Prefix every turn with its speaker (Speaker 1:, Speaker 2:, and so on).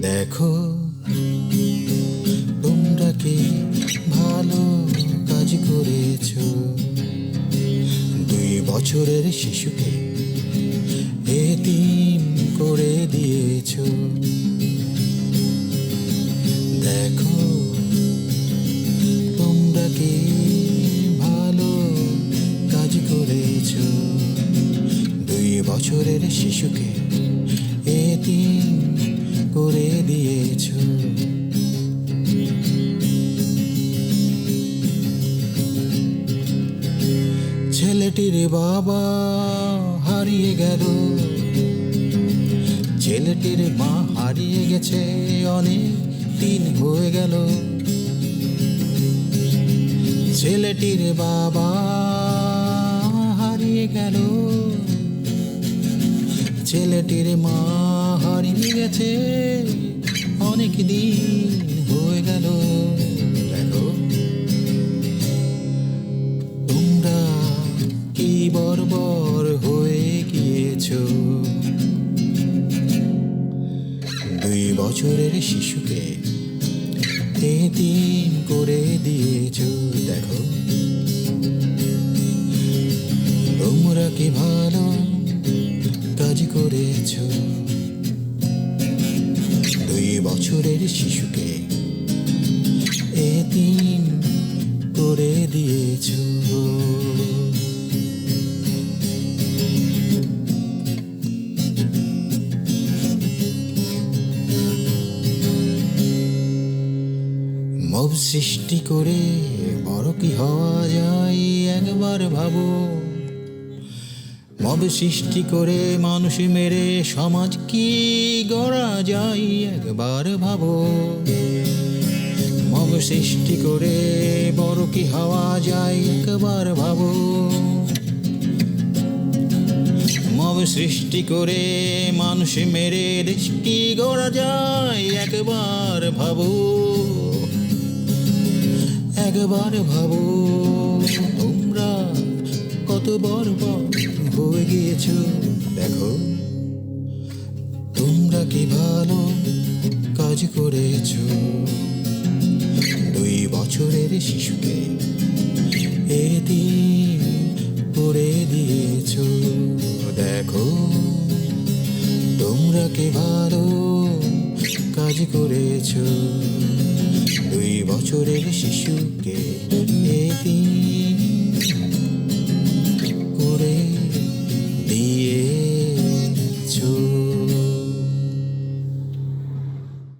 Speaker 1: দেখো তোমরা কি ভালো কাজ করেছো। 2 বছরের শিশুকে এতিম করে দিয়েছো। দেখো তোমরা কি ভালো কাজ করেছো। 2 বছরের শিশুকে এতিম করে দিয়েছো। ছেলেটির বাবা হারিয়ে গেল, ছেলেটির মা হারিয়ে গেছে, অনেক দিন হয়ে গেল। ছেলেটির বাবা হারিয়ে গেল, ছেলেটির মা হারিয়ে গেছে, অনেক দিন হয়ে গেল। দেখো তোমরা কি বর্বর হয়ে গিয়েছো। 2 বছরের শিশুকে এতিম করে দিয়েছো। দেখো তোমরা কি ভালো কাজ করেছো। 2 বছরের শিশুকে এতিম করে দিয়েছো। মব সৃষ্টি করে বড় কি হওয়া যায় একবার ভাবো। মব সৃষ্টি করে মানুষ মেরে সমাজ কি গড়া যায় একবার ভাবো। মব সৃষ্টি করে বড় কি হওয়া যায় একবার ভাবো। মব সৃষ্টি করে মানুষ মেরে দেশ কি গড়া যায় একবার ভাবো। একবার ভাবো তোমরা কত বর্বর হয়ে গিয়েছো। দেখো তোমরা কি ভালো কাজ করেছো। 2 বছরের শিশুকে এতিম করে দিয়েছো। দেখো তোমরা কি ভালো কাজ করেছো। 2 বছরের শিশুকে এতিম